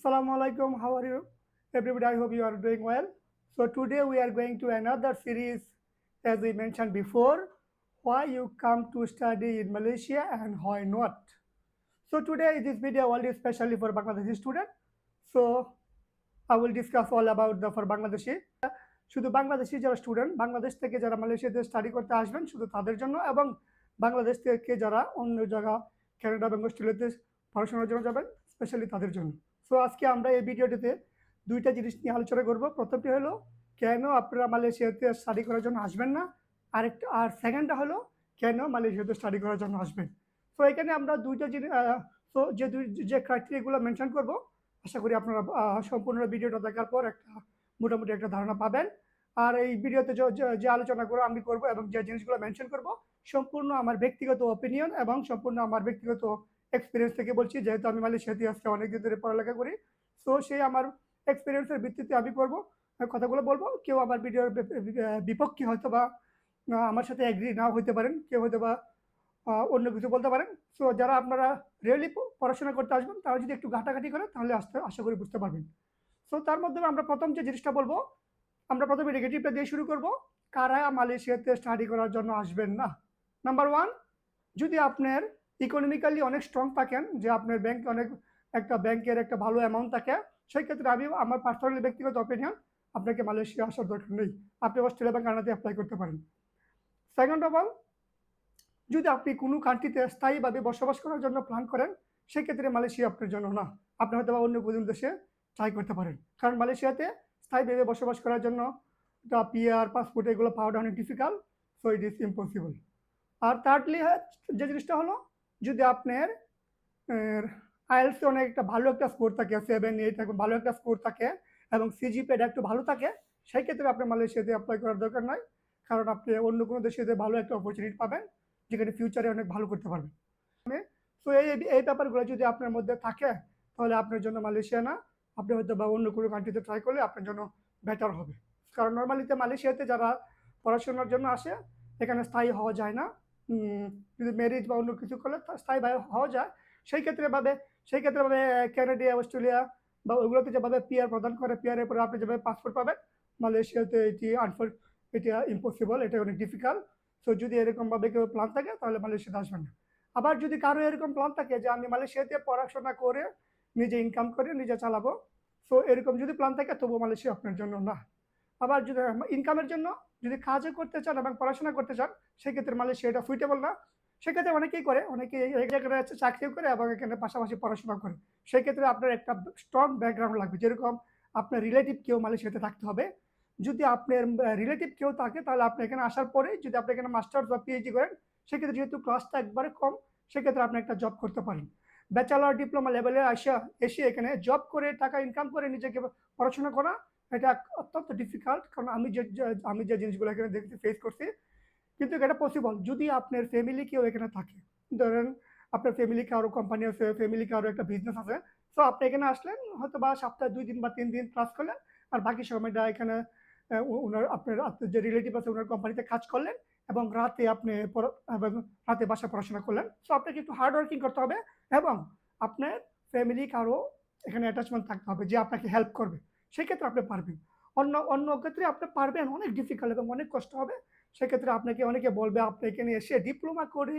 Assalamu alaikum. How are you? Everybody, I hope you are doing well. So today we are going to another series, as we mentioned before, why you come to study in Malaysia and why not. So today this video only especially for Bangladeshi student. So I will discuss all about the for Bangladeshi. শুধু বাংলাদেশি যারা student Bangladesh থেকে যারা মালয়েশিয়াতে study করতে আসবেন শুধু তাদের জন্য এবং বাংলাদেশ থেকে যারা অন্য জায়গা কানাডা এবং অস্ট্রেলিয়াতে পড়াশোনার জন্য যাবেন স্পেশালি তাদের জন্য। সো আজকে আমরা এই ভিডিওটিতে দুইটা জিনিস নিয়ে আলোচনা করব। প্রথমটি হলো কেন আপনারা মালয়েশিয়াতে স্টাডি করার জন্য আসবেন না, আর সেকেন্ডটা হলো কেন মালয়েশিয়াতে স্টাডি করার জন্য আসবেন। সো এখানে আমরা দুইটা জিনিস সো যে ক্রাইটেরিয়াগুলো মেনশন করব, আশা করি আপনারা সম্পূর্ণ ভিডিওটা দেখার পর মোটামুটি একটা ধারণা পাবেন। আর এই ভিডিওতে যে আলোচনাগুলো আমি করব এবং যে জিনিসগুলো মেনশন করব সম্পূর্ণ আমার ব্যক্তিগত ওপিনিয়ন এবং সম্পূর্ণ আমার ব্যক্তিগত এক্সপিরিয়েন্স থেকে বলছি, যেহেতু আমি মালয়েশিয়াতে আজকে অনেকদিন ধরে পড়ালেখা করি। সো সেই আমার এক্সপিরিয়েন্সের ভিত্তিতে আমি কথাগুলো বলবো। কেউ আমার ভিডিওর বিপক্ষে হয়তো বা আমার সাথে এগ্রি নাও হইতে পারেন, কেউ হয়তো বা অন্য কিছু বলতে পারেন। সো যারা আপনারা রিয়েলি পড়াশোনা করতে আসবেন তারা যদি একটু ঘাটাঘাটি করেন তাহলে আশা করি বুঝতে পারবেন। সো তার মাধ্যমে আমরা প্রথম যে জিনিসটা বলবো, আমরা প্রথমে নেগেটিভটা দিয়ে শুরু করব। কারা মালয়েশিয়াতে স্টাডি করার জন্য আসবেন না? নাম্বার ওয়ান, যদি আপনার ইকোনমিক্যালি অনেক স্ট্রং থাকেন, যে আপনার ব্যাংকের একটা ভালো অ্যামাউন্ট থাকে, সেই ক্ষেত্রে আমি আমার পার্সোনালি ব্যক্তিগত অপিনিয়ন, আপনাকে মালয়েশিয়া আসার দরকার নেই। আপনি অস্ট্রেলিয়া বা কানাডাতে অ্যাপ্লাই করতে পারেন। সেকেন্ড অফ অল, যদি আপনি কোনো কান্ট্রিতে স্থায়ীভাবে বসবাস করার জন্য প্ল্যান করেন, সেক্ষেত্রে মালয়েশিয়া আপনার জন্য না। আপনি হয়তো বা অন্য কোনো দেশে ট্রাই করতে পারেন, কারণ মালয়েশিয়াতে স্থায়ীভাবে বসবাস করার জন্য পিআর পাসপোর্ট এগুলো পাওয়াটা অনেক difficult. So it is impossible. আর থার্ডলি যে জিনিসটা হলো, যদি আপনার আইএলসে অনেক একটা ভালো একটা স্কোর থাকে, 7, 8 ভালো একটা স্কোর থাকে এবং সিজিপিএটা একটু ভালো থাকে, সেই ক্ষেত্রে আপনি মালয়েশিয়াতে অ্যাপ্লাই করার দরকার নয়, কারণ আপনি অন্য কোনো দেশে ভালো একটা অপরচুনিটি পাবেন যেখানে ফিউচারে অনেক ভালো করতে পারবেন। সো এই ব্যাপারগুলো যদি আপনার মধ্যে থাকে তাহলে আপনার জন্য মালয়েশিয়া না, আপনি হয়তো বা অন্য কোনো কান্ট্রিতে ট্রাই করলে আপনার জন্য বেটার হবে। কারণ নর্মালিতে মালয়েশিয়াতে যারা পড়াশোনার জন্য আসে এখানে স্থায়ী হওয়া যায় না। যদি ম্যারেজ বা অন্য কিছু করলে স্থায়ী হওয়া যায়। সেই ক্ষেত্রে কানাডিয়া, অস্ট্রেলিয়া বা ওইগুলোতে যেভাবে পিআর প্রদান করে, পিআরের পরে আপনি যেভাবে পাসপোর্ট পাবেন, মালয়েশিয়াতে এটা ইম্পসিবল, এটা অনেক ডিফিকাল্ট। সো যদি এরকমভাবে কেউ প্ল্যান থাকে তাহলে মালয়েশিয়াতে আসবেন না। আবার যদি কারো এরকম প্ল্যান থাকে যে আমি মালয়েশিয়াতে পড়াশোনা করে নিজে ইনকাম করে নিজে চালাবো, সো এরকম যদি প্ল্যান থাকে তবুও মালয়েশিয়া আপনার জন্য না। আবার যদি ইনকামের জন্য যদি কাজও করতে চান এবং পড়াশোনা করতে চান, সেক্ষেত্রে মালয়েশিয়া এটা সুইটেবল না। সেক্ষেত্রে অনেকেই এই জায়গায় চাকরিও করে এবং এখানে পাশাপাশি পড়াশোনা করে। সেক্ষেত্রে আপনার একটা স্ট্রং ব্যাকগ্রাউন্ড লাগবে, যেরকম আপনার রিলেটিভ কেউ মালয়েশিয়াতে থাকতে হবে। যদি আপনার রিলেটিভ কেউ থাকে তাহলে আপনি এখানে আসার পরে যদি আপনি এখানে মাস্টার্স বা পিএইচডি করেন, সেক্ষেত্রে যেহেতু ক্লাসটা একবারে কম, সেক্ষেত্রে আপনি একটা জব করতে পারেন। ব্যাচেলর ডিপ্লোমা লেভেলে এসে এখানে জব করে টাকা ইনকাম করে নিজেকে পড়াশোনা করা, এটা অত্যন্ত ডিফিকাল্ট। কারণ আমি যে জিনিসগুলো এখানে দেখতে ফেস করছি, কিন্তু এটা পসিবল যদি আপনার ফ্যামিলি কেউ এখানে থাকে। ধরেন আপনার ফ্যামিলি কারো কোম্পানি আছে, ফ্যামিলি কারো একটা বিজনেস আছে। সো আপনি এখানে আসলেন, হয়তো বা সপ্তাহে 2 দিন বা 3 দিন ক্লাস করলেন, আর বাকি সময়টা এখানে আপনার যে রিলেটিভ আছে ওনার কোম্পানিতে কাজ করলেন এবং রাতে বাসায় পড়াশোনা করলেন। সো আপনাকে একটু হার্ড ওয়ার্কিং করতে হবে এবং আপনার ফ্যামিলি কারো এখানে অ্যাটাচমেন্ট থাকতে হবে যে আপনাকে হেল্প করবে। সেক্ষেত্রে আপনি পারবেন। অন্য অন্য ক্ষেত্রে আপনি পারবেন, অনেক ডিফিকাল্ট এবং অনেক কষ্ট হবে। সেক্ষেত্রে আপনাকে অনেকে বলবে আপনি এখানে এসে ডিপ্লোমা করে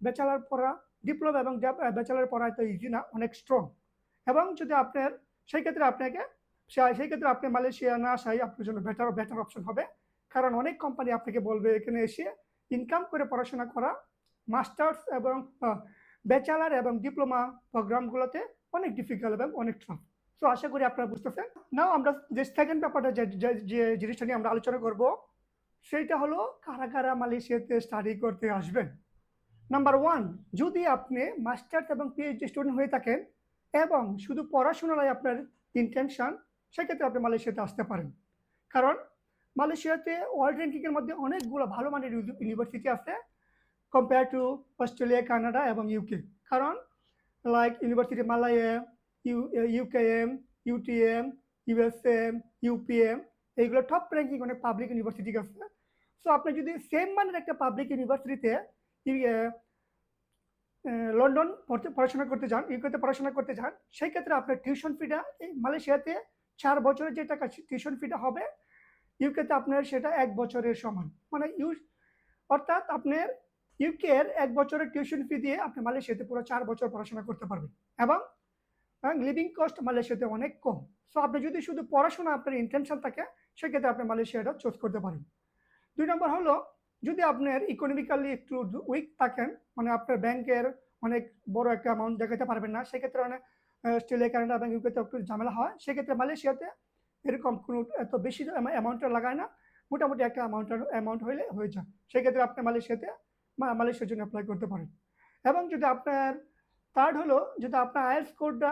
ব্যাচেলার পড়া, ডিপ্লোমা এবং ব্যাচেলার পড়া তো ইজি না, অনেক স্ট্রং। এবং যদি আপনার সেই ক্ষেত্রে আপনি মালয়েশিয়া না আসাই আপনার জন্য বেটার অপশন হবে। কারণ অনেক কোম্পানি আপনাকে বলবে এখানে এসে ইনকাম করে পড়াশোনা করা, মাস্টার্স এবং ব্যাচেলার এবং ডিপ্লোমা প্রোগ্রামগুলোতে অনেক ডিফিকাল্ট এবং অনেক টাফ। সো আশা করি আপনারা বুঝতেছেন। নাও আমরা যে সেকেন্ড ব্যাপারটা যে জিনিসটা নিয়ে আমরা আলোচনা করব, সেইটা হলো কারা কারা মালয়েশিয়াতে স্টাডি করতে আসবেন। নাম্বার ওয়ান, যদি আপনি মাস্টার্স এবং পিএইচডি স্টুডেন্ট হয়ে থাকেন এবং শুধু পড়াশোনায় আপনার ইন্টেনশন, সেক্ষেত্রে আপনি মালয়েশিয়াতে আসতে পারেন। কারণ মালয়েশিয়াতে ওয়ার্ল্ড র্যাঙ্কিংয়ের মধ্যে অনেকগুলো ভালো মানের ইউনিভার্সিটি আছে কম্পেয়ার টু অস্ট্রেলিয়া, কানাডা এবং ইউকে। কারণ like university Malaya, UKM, UTM, USM, UPM, এইগুলো টপ র্যাঙ্কিং অনেক পাবলিক ইউনিভার্সিটি আছে। সো আপনি যদি সেম মানের একটা পাবলিক ইউনিভার্সিটিতে লন্ডন পড়াশোনা করতে যান, ইউকেতে পড়াশোনা করতে যান, সেই ক্ষেত্রে আপনার টিউশন ফিটা এই মালয়েশিয়াতে 4 বছরের যে টাকা টিউশন ফিটা হবে, ইউকেতে আপনার সেটা 1 বছরের সমান। মানে অর্থাৎ আপনার ইউকের 1 বছরের টিউশন ফি দিয়ে আপনি মালয়েশিয়াতে পুরো 4 বছর পড়াশোনা করতে পারবেন এবং লিভিং কস্ট মালয়েশিয়াতে অনেক কম। সো আপনি যদি শুধু পড়াশোনা আপনার ইন্টেনশন থাকে, সেক্ষেত্রে আপনি মালয়েশিয়াটা চুজ করতে পারেন। 2 নম্বর হলো, যদি আপনার ইকোনমিক্যালি একটু উইক থাকেন, মানে আপনার ব্যাংকের অনেক বড় একটা অ্যামাউন্ট দেখাতে পারবেন না, সেক্ষেত্রে অনেক অস্ট্রেলিয়া, কানাডা এবং ইউকেতে একটু ঝামেলা হয়। সেক্ষেত্রে মালয়েশিয়াতে এরকম কোনো এত বেশি অ্যামাউন্টটা লাগায় না, মোটামুটি একটা অ্যামাউন্ট হইলে হয়ে যায়। সেক্ষেত্রে আপনি মালয়েশিয়ার জন্য অ্যাপ্লাই করতে পারেন। এবং যদি আপনার থার্ড হলো, যদি আপনার আইএলটিএস স্কোরটা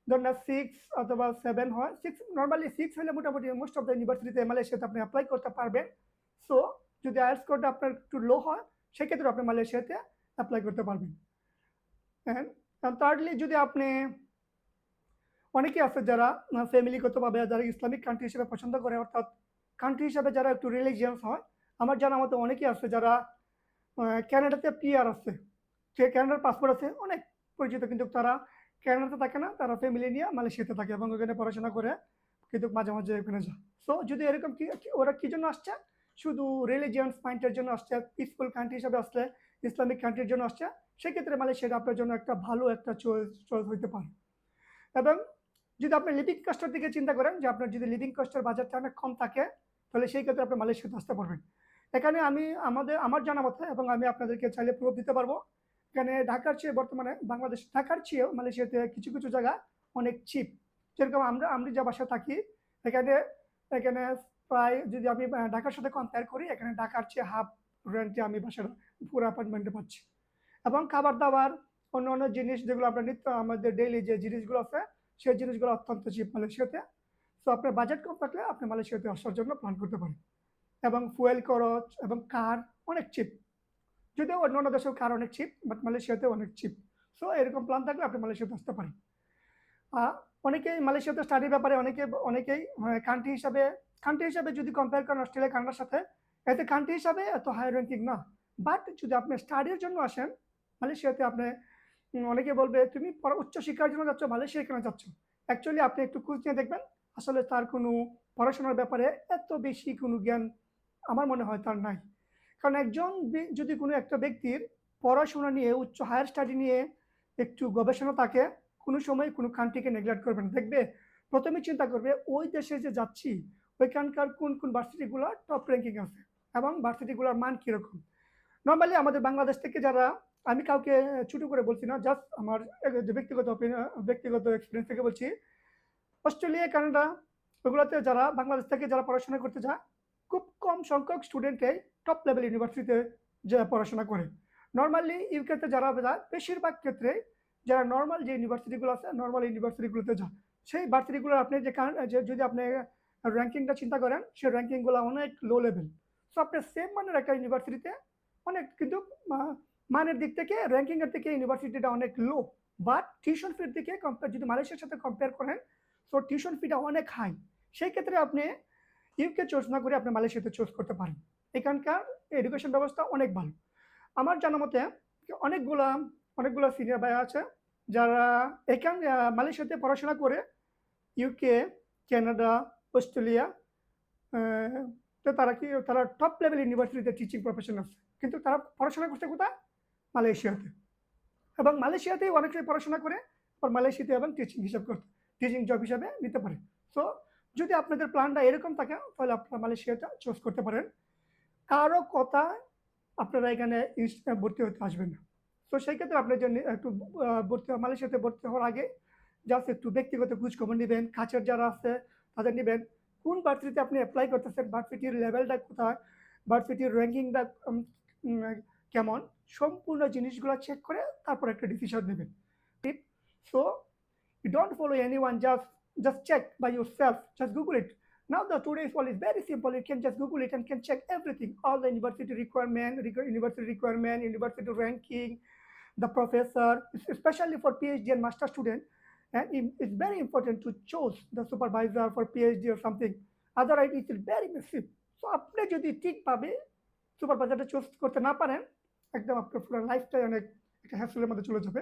ধরুন না 6 অথবা 7 হয়, 6 নর্মালি 6 হলে মোটামুটি মোস্ট অফ দ্য ইউনিভার্সিটিতে মালয়েশিয়াতে আপনি অ্যাপ্লাই করতে পারবেন। সো যদি আইএলটিএস স্কোরটা আপনার একটু লো হয়, সেক্ষেত্রে আপনি মালয়েশিয়াতে অ্যাপ্লাই করতে পারবেন। অ্যান্ড থার্ডলি, যদি আপনি অনেকে আছে যারা ফ্যামিলিগতভাবে যারা ইসলামিক কান্ট্রি হিসেবে পছন্দ করে, অর্থাৎ কান্ট্রি হিসেবে যারা একটু রিলিজিয়াস হয়, আমার জানা মতো অনেকে আছে যারা ক্যানাডাতে পিআর আছে, যে ক্যানাডার পাসপোর্ট আছে, অনেক পরিচিত, কিন্তু তারা ক্যানাডাতে থাকে না, তারা ফ্যামিলি নিয়ে মালয়েশিয়াতে থাকে এবং ওখানে পড়াশোনা করে, কিন্তু মাঝে মাঝে ওখানে যায়। সো যদি এরকম ওরা কি জন্য আসছে, শুধু রিলিজিয়াস পয়েন্টের জন্য আসছে, পিসফুল কান্ট্রি হিসেবে আসছে, ইসলামিক কান্ট্রির জন্য আসছে, সেক্ষেত্রে মালয়েশিয়াটা আপনার জন্য একটা ভালো একটা চয়েস হইতে পারে। এবং যদি আপনি লিভিং কস্টের দিকে চিন্তা করেন, যে আপনার যদি লিভিং কস্টের বাজারটা অনেক কম থাকে, তাহলে সেই ক্ষেত্রে আপনি মালয়েশিয়াতে আসতে পারবেন। এখানে আমার জানা মতে, এবং আমি আপনাদেরকে চাইলে প্রুফ দিতে পারবো, এখানে ঢাকার চেয়ে বর্তমানে ঢাকার চেয়েও মালয়েশিয়াতে কিছু কিছু জায়গা অনেক চিপ। যেরকম আমি যে বাসায় থাকি, এখানে এখানে প্রায় যদি আমি ঢাকার সাথে কম্পেয়ার করি, এখানে ঢাকার চেয়ে হাফ রেন্টে আমি বাসার পুরো অ্যাপার্টমেন্টে পাচ্ছি। এবং খাবার দাবার, অন্য অন্য জিনিস যেগুলো আমরা নিত্য আমাদের ডেইলি যে জিনিসগুলো আছে, সেই জিনিসগুলো অত্যন্ত চিপ মালয়েশিয়াতে। সো আপনার বাজেট কম থাকলে আপনি মালয়েশিয়াতে আসার জন্য প্ল্যান করতে পারেন। এবং ফুয়েল খরচ এবং কার অনেক চিপ, যদিও অন্য অন্য দেশেও কার অনেক চিপ, বাট মালয়েশিয়াতে অনেক চিপ। সো এরকম প্ল্যান থাকলে আপনি মালয়েশিয়াতে আসতে পারেন। অনেকেই মালয়েশিয়াতে স্টাডির ব্যাপারে অনেকেই কান্ট্রি হিসাবে যদি কম্পেয়ার করেন অস্ট্রেলিয়া, কানাডার সাথে, এতে কান্ট্রি হিসাবে এত হাই র্যাঙ্কিং না। বাট যদি আপনি স্টাডির জন্য আসেন মালয়েশিয়াতে, আপনি অনেকে বলবে তুমি উচ্চ শিক্ষার জন্য যাচ্ছ, মালয়েশিয়া কেন যাচ্ছ? অ্যাকচুয়ালি আপনি একটু খোঁজ নিয়ে দেখবেন, আসলে তার কোনো পড়াশোনার ব্যাপারে এত বেশি কোনো জ্ঞান আমার মনে হয় তার নাই। কারণ যদি কোনো একটা ব্যক্তির পড়াশোনা নিয়ে, উচ্চ হায়ার স্টাডি নিয়ে একটু গবেষণা থাকে, কোনো সময় কোনো কান্ট্রিকে নেগলেক্ট করবে না। দেখবে প্রথমে চিন্তা করবে ওই দেশে যে যাচ্ছি, ওইখানকার কোন কোন ভার্সিটিগুলো টপ র্যাঙ্কিং আছে এবং ভার্সিটিগুলোর মান কীরকম। নর্মালি আমাদের বাংলাদেশ থেকে যারা, আমি কাউকে ছোটো করে বলছি না, জাস্ট আমার ব্যক্তিগত এক্সপিরিয়েন্স থেকে বলছি, অস্ট্রেলিয়া, কানাডা, ওগুলোতে যারা বাংলাদেশ থেকে যারা পড়াশোনা করতে যায়, খুব কম সংখ্যক স্টুডেন্টই টপ লেভেল ইউনিভার্সিটিতে যে পড়াশোনা করে। নর্মালি ইউকেতে যারা যায়, বেশিরভাগ ক্ষেত্রে যারা নর্মাল যে ইউনিভার্সিটিগুলো আছে, নর্মাল ইউনিভার্সিটিগুলোতে যায়। সেই ভার্সিটিগুলোর আপনি যদি আপনি র্যাঙ্কিংটা চিন্তা করেন, সেই র্যাঙ্কিংগুলো অনেক লো লেভেল। সো আপনি সেম মানের একটা ইউনিভার্সিটিতে অনেক, কিন্তু মানের দিক থেকে, র্যাঙ্কিংয়ের দিকে ইউনিভার্সিটিটা অনেক লো। বাট টিউশন ফির দিকে যদি মালয়েশিয়ার সাথে কম্পেয়ার করেন, সো টিউশন ফিটা অনেক হাই। সেই ক্ষেত্রে আপনি ইউকে চুজ না করে আপনি মালয়েশিয়াতে চুজ করতে পারেন। এখানকার এডুকেশন ব্যবস্থা অনেক ভালো। আমার জানা মতে অনেকগুলো সিনিয়র ভাই আছে যারা মালয়েশিয়াতে পড়াশোনা করে ইউকে, কানাডা, অস্ট্রেলিয়া, তো তারা টপ লেভেল ইউনিভার্সিটিতে টিচিং প্রফেশন আছে, কিন্তু তারা পড়াশোনা করছে কোথায়? মালয়েশিয়াতে। এবং মালয়েশিয়াতেই অনেকে পড়াশোনা করে মালয়েশিয়াতে এবং টিচিং জব হিসাবে নিতে পারে। সো যদি আপনাদের প্ল্যানটা এরকম থাকে, তাহলে আপনারা মালয়েশিয়াটা চুজ করতে পারেন। কারো কথা আপনারা এখানে ভর্তি হতে আসবেন না। তো সেই ক্ষেত্রে আপনার জন্য একটু মালয়েশিয়াতে ভর্তি হওয়ার আগে জাস্ট একটু ব্যক্তিগত খোঁজখবর নেবেন, কাছের যারা আছে তাদের নেবেন, কোন ভার্সিটিতে আপনি অ্যাপ্লাই করতেছেন, ভার্সিটির লেভেলটা কোথায়, ভার্সিটির র্যাঙ্কিংটা কেমন, সম্পূর্ণ জিনিসগুলো চেক করে তারপর একটা ডিসিশন নেবেন। So you don't follow anyone, just check by yourself, just Google it. Now the today's world is very simple, you can just Google it and can check everything, all the university requirement, university ranking, the professor, especially for PhD and master student. And it's very important to choose the supervisor for PhD or something, otherwise it is very messy. So আপনি যদি ঠিকভাবে সুপারভাইজারটা choose করতে না পারেন, একদম আপনার পুরো লাইফটাই অনেক একটা হ্যাসেলের মধ্যে চলে যাবে।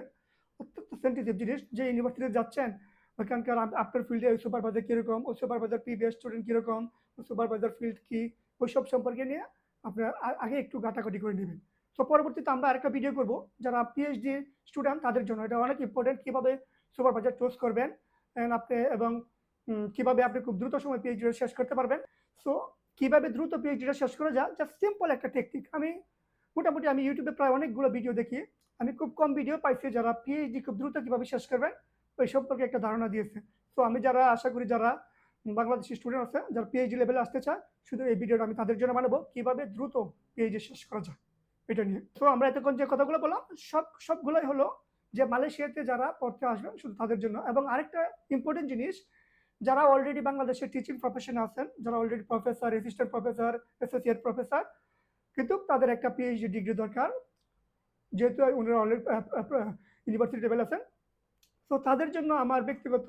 অত্যন্ত সেনসিটিভ জিনিস, যে ইউনিভার্সিটিতে যাচ্ছেন ওইখানকার আপনার ফিল্ডে ওই সুপারভাইজার কীরকম, ওই সুপারভাইজার প্রিভিয়াস স্টুডেন্ট কীরকম, ওই সুপারভাইজার ফিল্ড কী, ওইসব সম্পর্কে নিয়ে আপনার আগে একটু ঘাটাঘাটি করে নেবেন। তো পরবর্তীতে আমরা আরেকটা ভিডিও করব যারা পিএইচডি স্টুডেন্ট তাদের জন্য, এটা অনেক ইম্পর্টেন্ট, কীভাবে সুপারভাইজার চুজ করবেন আপনি, এবং কীভাবে আপনি খুব দ্রুত সময় পিএইচডিটা শেষ করতে পারবেন। সো কীভাবে দ্রুত পিএইচডিটা শেষ করা যায়, জাস্ট সিম্পল একটা টেকনিক। মোটামুটি আমি ইউটিউবে প্রায় অনেকগুলো ভিডিও দেখি, আমি খুব কম ভিডিও পাইছি যারা পিএইচডি খুব দ্রুত কীভাবে শেষ করবেন ওই সম্পর্কে একটা ধারণা দিয়েছে। তো আমি যারা আশা করি যারা বাংলাদেশি স্টুডেন্ট আছে যারা পিএইচডি লেভেলে আসতে চায়, শুধু এই ভিডিওটা আমি তাদের জন্য বানাবো কীভাবে দ্রুত পিএইচডি শেষ করা যায় এটা নিয়ে। তো আমরা এতক্ষণ যে কথাগুলো বললাম সবগুলোই হলো যে মালয়েশিয়াতে যারা পড়তে আসবেন শুধু তাদের জন্য। এবং আরেকটা ইম্পর্টেন্ট জিনিস, যারা অলরেডি বাংলাদেশের টিচিং প্রফেশনে আছেন, যারা already professor, assistant professor, associate professor, কিন্তু তাদের একটা পিএইচডি ডিগ্রি দরকার, যেহেতু ওনারা অলরেডি ইউনিভার্সিটি লেভেল আছেন। তো তাদের জন্য আমার ব্যক্তিগত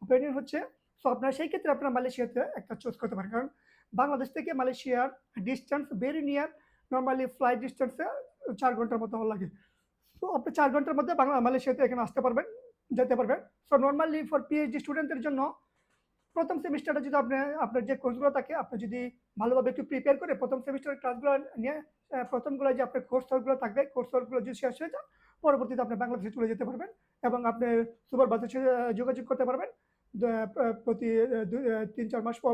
অপিনিয়ন হচ্ছে, সো আপনারা সেই ক্ষেত্রে আপনারা মালয়েশিয়াতে একটা চুজ করতে পারেন, কারণ বাংলাদেশ থেকে মালয়েশিয়ার distance very near. Normally flight ডিস্টেন্সে 4 ঘন্টার মতো লাগে। তো আপনি 4 ঘন্টার মধ্যে মালয়েশিয়াতে এখানে আসতে পারবেন, যেতে পারবেন। সো নর্মালি ফর পিএইচডি স্টুডেন্টদের জন্য প্রথম সেমিস্টারটা যদি আপনার যে কোর্সগুলো থাকে আপনি যদি ভালোভাবে একটু প্রিপেয়ার করে প্রথম সেমিস্টারের ক্লাসগুলো নিয়ে প্রথমগুলো যে আপনার কোর্সগুলো থাকবে, কোর্সগুলো যদি শেষ হয়ে যায়, পরবর্তীতে আপনি বাংলাদেশে চলে যেতে পারবেন এবং আপনি সুপারভাইজারের সাথে যোগাযোগ করতে পারবেন। প্রতি 3-4 মাস পর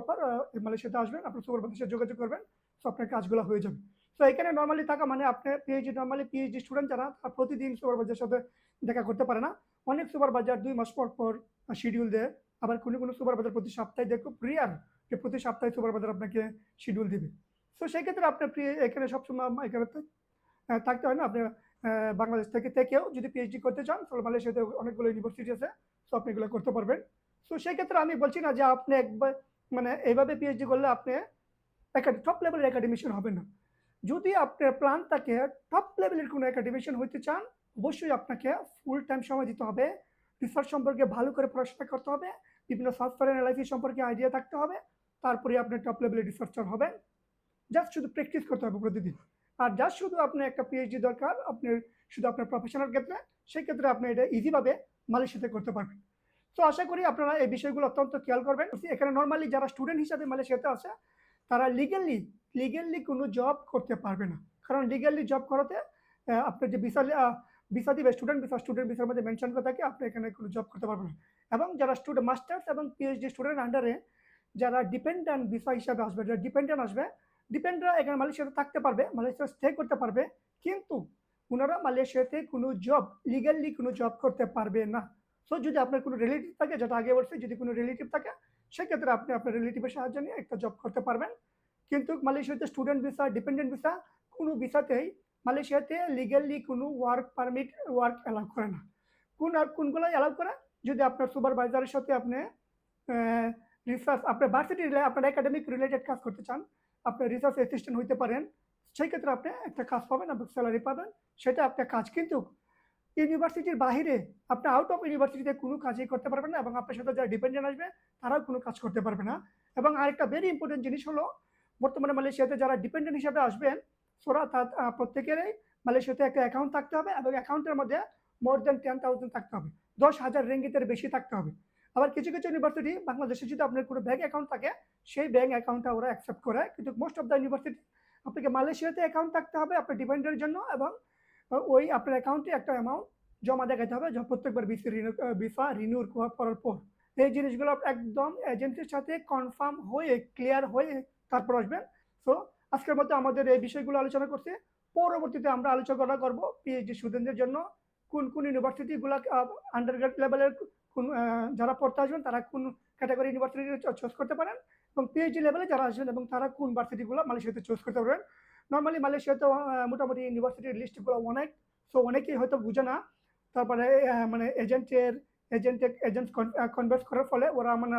মালয়েশিয়াতে আসবেন, আপনার সুপারভাইজারের সাথে যোগাযোগ করবেন, সো আপনার কাজগুলো হয়ে যাবে। তো এখানে নর্মালি থাকা মানে আপনি পিএইচডি স্টুডেন্ট যারা প্রতিদিন সুপারভাইজারের সাথে দেখা করতে পারে না। অনেক সুপারভাইজার 2 মাস পর শিডিউল দেয়, আবার কোনো সুপারভাইজার প্রতি সপ্তাহে দেয়, খুব রিয়ার যে প্রতি সপ্তাহে সুপারভাইজার আপনাকে শিডিউল দিবে। সো সেক্ষেত্রে আপনার এখানে সবসময় এখানে থাকতে হয় না। আপনি বাংলাদেশ থেকেও যদি পিএইচডি করতে চান, তাহলে মালয়েশিয়াতে অনেকগুলো ইউনিভার্সিটি আছে, সো আপনি এগুলো করতে পারবেন। সো সেক্ষেত্রে আমি বলছি না যে আপনি একবার মানে এইভাবে পিএইচডি করলে আপনি টপ লেভেলের একাডেমিশিয়ান হবেন না। যদি আপনার প্ল্যান থাকে টপ লেভেলের কোনো একাডেমিশিয়ান হইতে চান, অবশ্যই আপনাকে ফুল টাইম সময় দিতে হবে, রিসার্চ সম্পর্কে ভালো করে পড়াশোনা করতে হবে, বিভিন্ন সফটওয়্যার অ্যানালাইসিস সম্পর্কে আইডিয়া থাকতে হবে, তারপরে আপনি টপ লেভেলের রিসার্চার হবেন। জাস্ট শুধু প্র্যাকটিস করতে হবে প্রতিদিন। আর জাস্ট শুধু আপনার একটা পিএইচডি দরকার আপনার শুধু আপনার প্রফেশনাল ক্ষেত্রে, সেই ক্ষেত্রে আপনি এটা ইজিভাবে মালয়েশিয়াতে করতে পারবেন। তো আশা করি আপনারা এই বিষয়গুলো অত্যন্ত খেয়াল করবেন। এখানে নর্মালি যারা স্টুডেন্ট হিসাবে মালয়েশিয়াতে আছে তারা লিগ্যালি কোনো জব করতে পারবে না, কারণ লিগ্যালি জব করাতে আপনার যে ভিসা দিবে স্টুডেন্ট ভিসার মধ্যে মেনশন করা থাকে আপনি এখানে কোনো জব করতে পারবেন না। এবং যারা মাস্টার্স এবং পিএইচডি স্টুডেন্ট আন্ডারে যারা ডিপেন্ডেন্ট ভিসা হিসাবে আসবে, যারা ডিপেন্ডেন্টরা এখানে মালয়েশিয়াতে থাকতে পারবে, মালয়েশিয়া স্টে করতে পারবে, কিন্তু ওনারা মালয়েশিয়াতে কোনো লিগ্যালি কোনো জব করতে পারবে না। সো যদি আপনার কোনো রিলেটিভ থাকে, যেটা আগে বলছি, যদি কোনো রিলেটিভ থাকে সেক্ষেত্রে আপনি আপনার রিলেটিভের সাহায্য নিয়ে একটা জব করতে পারবেন। কিন্তু মালয়েশিয়াতে স্টুডেন্ট ভিসা, ডিপেন্ডেন্ট ভিসা, কোনো ভিসাতেই মালয়েশিয়াতে লিগ্যালি কোনো ওয়ার্ক অ্যালাউ করে না। কোনগুলো অ্যালাউ করে, যদি আপনার সুপারভাইজারের সাথে আপনি রিসার্চ, আপনার ভার্সিটি আপনার একাডেমিক রিলেটেড কাজ করতে চান, আপনি রিসার্চ অ্যাসিস্ট্যান্ট হইতে পারেন, সেই ক্ষেত্রে আপনি একটা কাজ পাবেন এবং স্যালারি পাবেন, সেটা আপনার কাজ। কিন্তু ইউনিভার্সিটির বাহিরে আপনি আউট অফ ইউনিভার্সিটিতে কোনো কাজই করতে পারবেন না, এবং আপনার সাথে যারা ডিপেন্ডেন্ট আসবে তারাও কোনো কাজ করতে পারবে না। এবং আরেকটা ভেরি ইম্পর্টেন্ট জিনিস হলো, বর্তমানে মালয়েশিয়াতে যারা ডিপেন্ডেন্ট হিসাবে আসবেন প্রত্যেকেরই মালয়েশিয়াতে একটা অ্যাকাউন্ট থাকতে হবে, এবং অ্যাকাউন্টের মধ্যে মোর দেন 10,000 থাকতে হবে, 10,000 রিঙ্গিতের বেশি থাকতে হবে। আবার কিছু ইউনিভার্সিটি বাংলাদেশে যদি আপনার কোনো ব্যাংক অ্যাকাউন্ট থাকে, সেই ব্যাংক অ্যাকাউন্টটা ওরা অ্যাকসেপ্ট করে, কিন্তু মোস্ট অফ দ্য ইউনিভার্সিটি আপনাকে মালয়েশিয়াতে অ্যাকাউন্ট থাকতে হবে আপনার ডিপেন্ডেন্টের জন্য, এবং ওই আপনার অ্যাকাউন্টে একটা অ্যামাউন্ট জমা দেখাতে হবে প্রত্যেকবার ভিসা রিনিউ করার পর। এই জিনিসগুলো একদম এজেন্টের সাথে কনফার্ম হয়ে ক্লিয়ার হয়ে তারপর আসবেন। সো আজকের মধ্যে আমাদের এই বিষয়গুলো আলোচনা করছি। পরবর্তীতে আমরা আলোচনা করব পিএইচডি স্টুডেন্টদের জন্য কোন ইউনিভার্সিটিগুলো আন্ডারগ্রেড লেভেলের কোন যারা পড়তে আসবেন তারা কোন ক্যাটাগরি ইউনিভার্সিটি চুজ করতে পারেন, এবং পিএইচডি লেভেলে যারা আসবেন এবং তারা কোন ভার্সিটিগুলো মালয়েশিয়াতে চুজ করতে পারবেন। নর্মালি মালয়েশিয়াতে মোটামুটি ইউনিভার্সিটির লিস্টগুলো অনেক, সো অনেকেই হয়তো বুঝে না। তারপরে মানে এজেন্ট কনভার্স করার ফলে ওরা মানে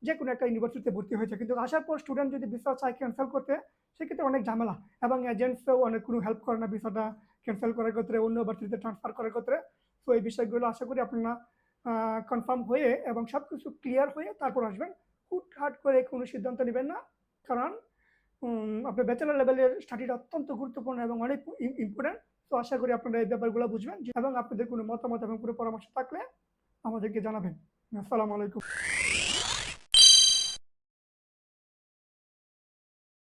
যে কোনো একটা ইউনিভার্সিটিতে ভর্তি হয়েছে, কিন্তু আসার পর স্টুডেন্ট যদি ভিসা চায় ক্যান্সেল করতে, সেক্ষেত্রে অনেক ঝামেলা, এবং এজেন্টসও অনেক কোনো হেল্প করে না ভিসাটা ক্যান্সেল করার ক্ষেত্রে, অন্য ভার্সিটিতে ট্রান্সফার করার ক্ষেত্রে। সো এই বিষয়গুলো আশা করি আপনারা কনফার্ম হয়ে এবং সব কিছু ক্লিয়ার হয়ে তারপর আসবেন। হুটহাট করে কোনো সিদ্ধান্ত নেবেন না, কারণ আপনার ব্যাচেলার লেভেলের স্টাডিটা অত্যন্ত গুরুত্বপূর্ণ এবং অনেক ইম্পর্টেন্ট। তো আশা করি আপনারা এই ব্যাপারগুলো বুঝবেন এবং আপনাদের কোনো মতামত এবং কোনো পরামর্শ থাকলে আমাদেরকে জানাবেন। আসসালামু আলাইকুম।